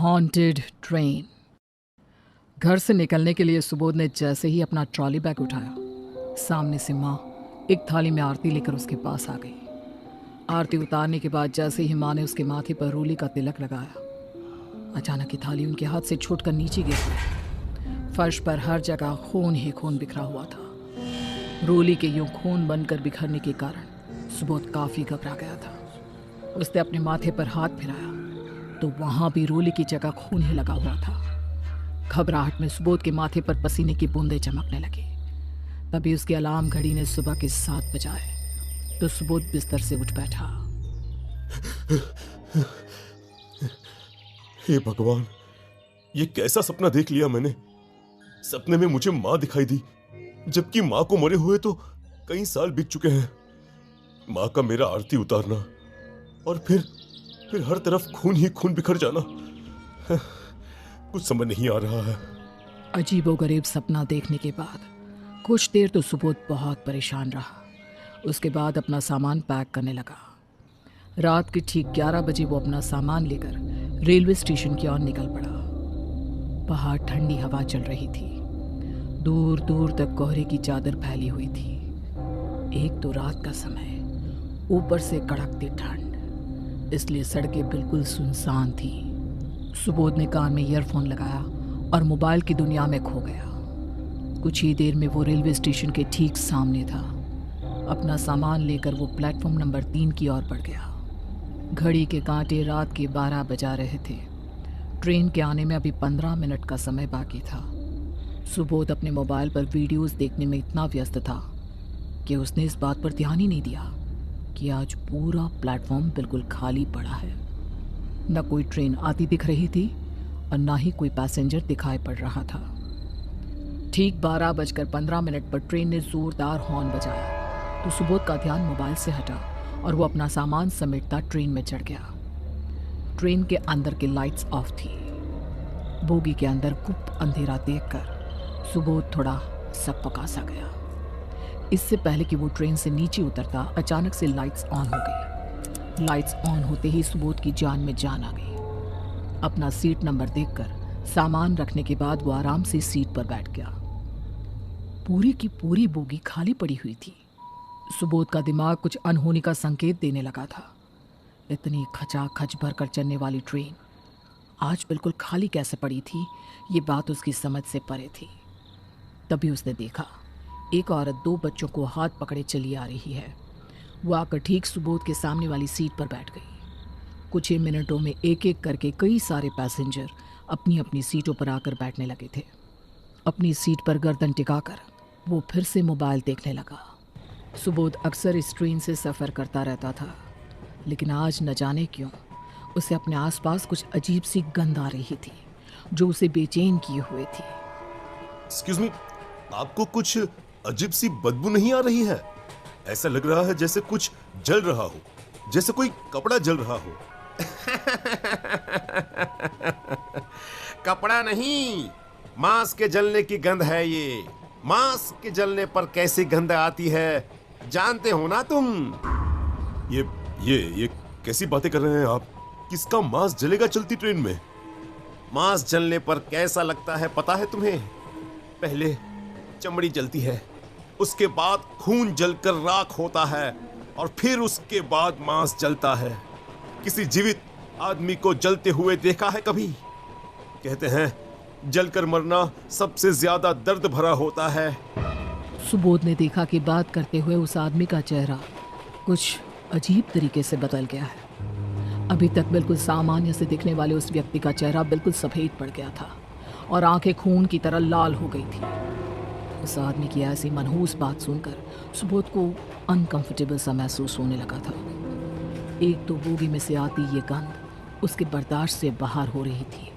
Haunted train. घर से निकलने के लिए सुबोध ने जैसे ही अपना ट्रॉली बैग उठाया, सामने से माँ एक थाली में आरती लेकर उसके पास आ गई। आरती उतारने के बाद जैसे ही माँ ने उसके माथे पर रोली का तिलक लगाया, अचानक ही थाली उनके हाथ से छूटकर नीचे गिर गई। फर्श पर हर जगह खून ही खून बिखरा हुआ था। रोली के यूं खून बनकर बिखरने के कारण सुबोध काफी घबरा गया था। उसने अपने माथे पर हाथ फिराया तो वहां भी रोली की जगह खून ही लगा हुआ था। घबराहट में सुबोध के माथे पर पसीने की बूंदें चमकने लगी। तभी उसकी अलार्म घड़ी ने सुबह के 7 बजाए तो सुबोध बिस्तर से उठ बैठा। हे भगवान, ये कैसा सपना देख लिया मैंने। सपने में मुझे माँ दिखाई दी, जबकि माँ को मरे हुए तो कई साल बीत चुके हैं। माँ का मेरा आरती उतारना और फिर हर तरफ खून ही खून बिखर जाना, कुछ समझ नहीं आ रहा है। अजीबोगरीब सपना देखने के बाद कुछ देर तो सुबोध बहुत परेशान रहा। उसके बाद अपना सामान पैक करने लगा। रात के ठीक 11 बजे वो अपना सामान लेकर रेलवे स्टेशन की ओर निकल पड़ा। बाहर ठंडी हवा चल रही थी। दूर दूर तक कोहरे की चादर फैली हुई थी। एक तो रात का समय, ऊपर से कड़कती ठंड, इसलिए सड़कें बिल्कुल सुनसान थी। सुबोध ने कान में ईयरफोन लगाया और मोबाइल की दुनिया में खो गया। कुछ ही देर में वो रेलवे स्टेशन के ठीक सामने था। अपना सामान लेकर वो प्लेटफॉर्म नंबर 3 की ओर बढ़ गया। घड़ी के कांटे रात के 12 बजा रहे थे। ट्रेन के आने में अभी 15 मिनट का समय बाकी था। सुबोध अपने मोबाइल पर वीडियोस देखने में इतना व्यस्त था कि उसने इस बात पर ध्यान ही नहीं दिया कि आज पूरा प्लेटफॉर्म बिल्कुल खाली पड़ा है। न कोई ट्रेन आती दिख रही थी और न ही कोई पैसेंजर दिखाई पड़ रहा था। ठीक 12:15 पर ट्रेन ने जोरदार हॉर्न बजाया तो सुबोध का ध्यान मोबाइल से हटा और वो अपना सामान समेटता ट्रेन में चढ़ गया। ट्रेन के अंदर की लाइट्स ऑफ थी। बोगी के अंदर गुप्त अंधेरा देखकर सुबोध थोड़ा सकपका सा गया। इससे पहले कि वो ट्रेन से नीचे उतरता, अचानक से लाइट्स ऑन हो गई। लाइट्स ऑन होते ही सुबोध की जान में जान आ गई। अपना सीट नंबर देखकर सामान रखने के बाद वो आराम से सीट पर बैठ गया। पूरी की पूरी बोगी खाली पड़ी हुई थी। सुबोध का दिमाग कुछ अनहोनी का संकेत देने लगा था। इतनी खचाखच भरकर चलने वाली ट्रेन आज बिल्कुल खाली कैसे पड़ी थी, ये बात उसकी समझ से परे थी। तभी उसने देखा एक औरत 2 बच्चों को हाथ पकड़े चली आ रही है। वो आकर ठीक सुबोध के सामने वाली सीट पर बैठ गई। कुछ ही मिनटों में एक एक करके कई सारे पैसेंजर अपनी अपनी सीटों पर आकर बैठने लगे थे। अपनी सीट पर गर्दन टिकाकर वो फिर से मोबाइल देखने लगा। सुबोध अक्सर इस ट्रेन से सफ़र करता रहता था, लेकिन आज न जाने क्यों उसे अपने आसपास कुछ अजीब सी गंध आ रही थी जो उसे बेचैन किए हुए थी। एक्सक्यूज मी, आपको कुछ अजीब सी बदबू नहीं आ रही है? ऐसा लग रहा है जैसे कुछ जल रहा हो, जैसे कोई कपड़ा जल रहा हो। कपड़ा नहीं, मांस के जलने की गंध है ये। मांस के जलने पर कैसी गंध आती है जानते हो ना तुम? ये कैसी बातें कर रहे हैं आप? किसका मांस जलेगा चलती ट्रेन में? मांस जलने पर कैसा लगता है पता है तुम्हें? पहले चमड़ी जलती है, उसके बाद खून जलकर राख होता है और फिर उसके बाद मांस जलता है। किसी जीवित आदमी को जलते हुए देखा है कभी? कहते हैं जलकर मरना सबसे ज्यादा दर्द भरा होता है। सुबोध ने देखा कि बात करते हुए उस आदमी का चेहरा कुछ अजीब तरीके से बदल गया है। अभी तक बिल्कुल सामान्य से दिखने वाले उस व्यक्ति का चेहरा बिल्कुल सफ़ेद पड़ गया था और आंखें खून की तरह लाल हो गई थी। उस आदमी की ऐसी मनहूस बात सुनकर सुबोध को अनकंफर्टेबल सा महसूस होने लगा था। एक तो बोगी में से आती ये गंध उसके बर्दाश्त से बाहर हो रही थी।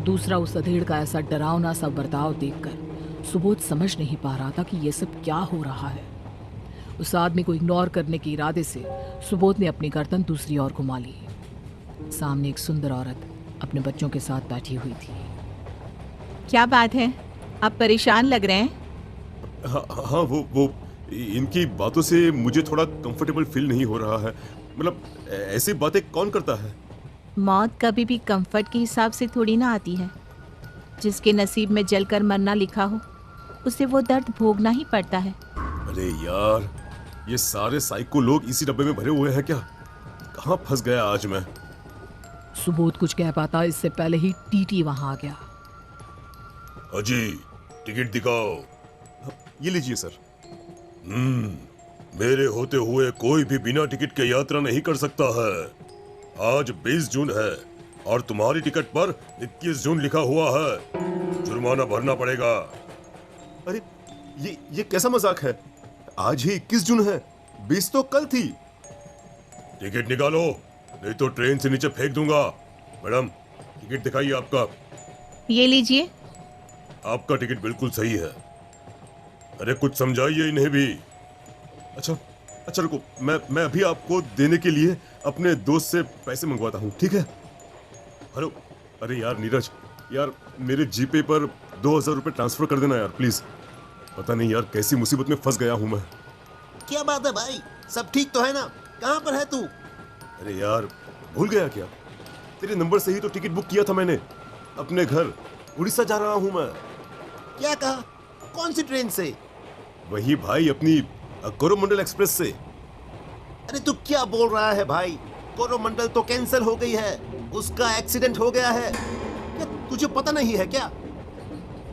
दूसरा, उस अधेड़ का ऐसा डरावना सा बर्ताव देखकर सुबोध समझ नहीं पा रहा था कि ये सब क्या हो रहा है। उस आदमी को इग्नोर करने के इरादे से सुबोध ने अपनी गर्दन दूसरी ओर घुमा ली। सामने एक सुंदर औरत अपने बच्चों के साथ बैठी हुई थी। क्या बात है, आप परेशान लग रहे हैं? हाँ, वो इनकी बातों से मुझे थोड़ा कंफर्टेबल फील नहीं हो रहा है। मतलब ऐसी बातें कौन करता है? मौत कभी भी कंफर्ट के हिसाब से थोड़ी ना आती है। जिसके नसीब में जलकर मरना लिखा हो, उसे वो दर्द भोगना ही पड़ता है। अरे यार, ये सारे साइको लोग इसी डब्बे में भरे हुए हैं क्या? कहाँ फंस गया आज मैं? सुबोध कुछ कह पाता इससे पहले ही टीटी वहां आ गया। अजी, टिकट दिखाओ। ये लीजिए सर। मेरे होते हुए कोई भी बिना टिकट के यात्रा नहीं कर सकता है। आज 20 जून है और तुम्हारी टिकट पर 21 जून लिखा हुआ है। जुर्माना भरना पड़ेगा। अरे ये कैसा मजाक है? आज ही 21 जून है, 20 तो कल थी। टिकट निकालो, नहीं तो ट्रेन से नीचे फेंक दूंगा। मैडम, टिकट दिखाइए आपका। ये लीजिए। आपका टिकट बिल्कुल सही है। अरे कुछ समझाइए इन्हें भी। अच्छा रुको, मैं अभी आपको देने के लिए अपने दोस्त से पैसे मंगवाता हूँ, ठीक है? हेलो, अरे यार नीरज, यार मेरे जीपे पर 2000 रुपये ट्रांसफर कर देना यार प्लीज। पता नहीं यार कैसी मुसीबत में फंस गया हूँ मैं। क्या बात है भाई, सब ठीक तो है ना? कहाँ पर है तू? अरे यार, भूल गया क्या? तेरे नंबर से ही तो टिकट बुक किया था मैंने। अपने घर उड़ीसा जा रहा हूँ मैं। क्या कहा? कौन सी ट्रेन से? वही भाई, अपनी कोरोमंडल एक्सप्रेस से। अरे तू क्या बोल रहा है भाई? कोरोमंडल तो कैंसिल हो गई है, उसका एक्सीडेंट हो गया है। क्या तुझे पता नहीं है क्या?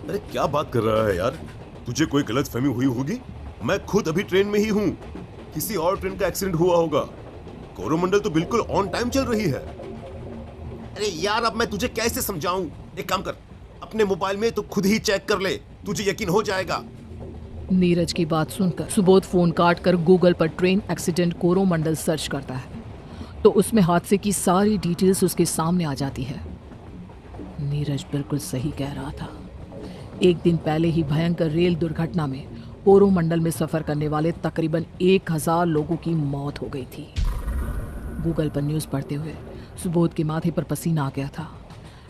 अरे क्या बात कर रहा है यार? तुझे कोई गलतफहमी हुई होगी। मैं खुद अभी ट्रेन में ही हूँ। किसी और ट्रेन का एक्सीडेंट हुआ होगा। कोरोमंडल तो बिल्कुल ऑन टाइम चल रही है। अरे यार, अब मैं तुझे कैसे समझाऊं? एक काम कर, अपने मोबाइल में तो खुद ही चेक कर ले, तुझे यकीन हो जाएगा। नीरज की बात सुनकर सुबोध फोन काट कर गूगल पर ट्रेन एक्सीडेंट कोरोमंडल सर्च करता है तो उसमें हादसे की सारी डिटेल्स उसके सामने आ जाती है। नीरज बिल्कुल सही कह रहा था। एक दिन पहले ही भयंकर रेल दुर्घटना में कोरोमंडल में सफर करने वाले तकरीबन 1000 लोगों की मौत हो गई थी। गूगल पर न्यूज़ पढ़ते हुए सुबोध के माथे पर पसीना आ गया था।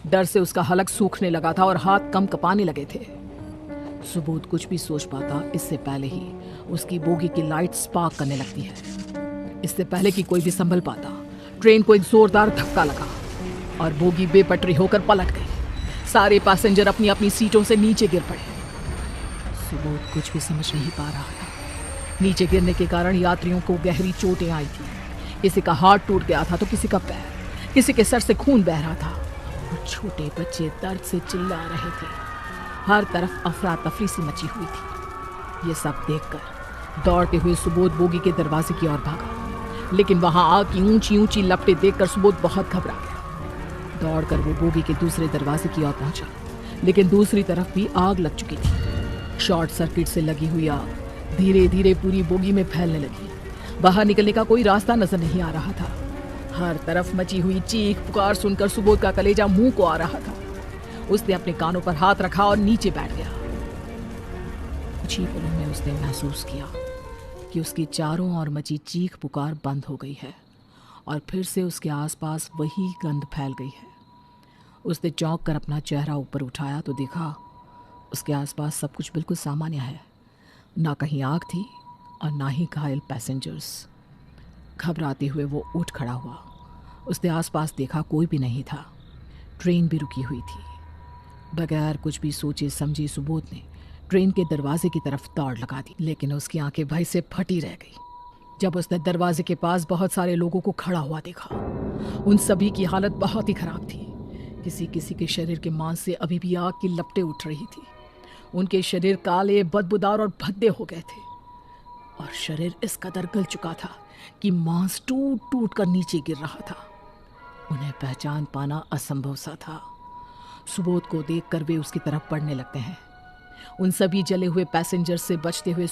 डर से उसका हलक सूखने लगा था और हाथ कम कपाने लगे थे। सुबोध कुछ भी सोच पाता इससे पहले ही उसकी बोगी की लाइट स्पार्क करने लगती है। इससे पहले कि कोई भी संभल पाता, ट्रेन को एक जोरदार धक्का लगा और बोगी बेपटरी होकर पलट गई। सारे पैसेंजर अपनी अपनी सीटों से नीचे गिर पड़े। सुबोध कुछ भी समझ नहीं पा रहा था। नीचे गिरने के कारण यात्रियों को गहरी चोटें आई थी। किसी का हाथ टूट गया था तो किसी का पैर, किसी के सर से खून बह रहा था और छोटे बच्चे दर्द से चिल्ला रहे थे। हर तरफ अफरा तफरी सी मची हुई थी। ये सब देखकर दौड़ते हुए सुबोध बोगी के दरवाजे की ओर भागा, लेकिन वहां आग की ऊंची ऊंची लपटें देखकर सुबोध बहुत घबरा गया। दौड़कर वो बोगी के दूसरे दरवाजे की ओर पहुंचा, लेकिन दूसरी तरफ भी आग लग चुकी थी। शॉर्ट सर्किट से लगी हुई आग धीरे धीरे पूरी बोगी में फैलने लगी। बाहर निकलने का कोई रास्ता नजर नहीं आ रहा था। हर तरफ मची हुई चीख पुकार सुनकर सुबोध का कलेजा मुंह को आ रहा था। उसने अपने कानों पर हाथ रखा और नीचे बैठ गया। कुछ ही पलों में उसने महसूस किया कि उसकी चारों ओर मची चीख पुकार बंद हो गई है और फिर से उसके आसपास वही गंध फैल गई है। उसने चौंक कर अपना चेहरा ऊपर उठाया तो देखा उसके आसपास सब कुछ बिल्कुल सामान्य है। ना कहीं आग थी और ना ही घायल पैसेंजर्स। घबराते हुए वो उठ खड़ा हुआ। उसने आसपास देखा, कोई भी नहीं था। ट्रेन भी रुकी हुई थी। बगैर कुछ भी सोचे समझे सुबोध ने ट्रेन के दरवाजे की तरफ दौड़ लगा दी, लेकिन उसकी आंखें भय से फटी रह गई जब उसने दरवाजे के पास बहुत सारे लोगों को खड़ा हुआ देखा। उन सभी की हालत बहुत ही खराब थी। किसी किसी के शरीर के मांस से अभी भी आग की लपटें उठ रही थी। उनके शरीर काले, बदबूदार और भद्दे हो गए थे और शरीर इस कदर गल चुका था कि मांस टूट टूट कर नीचे गिर रहा था। उन्हें पहचान पाना असंभव सा था। सुबोध को देखकर वे उसकी तरफ बढ़ने लगते हैं। उन सभी जले हुए पैसेंजर से बचते हुए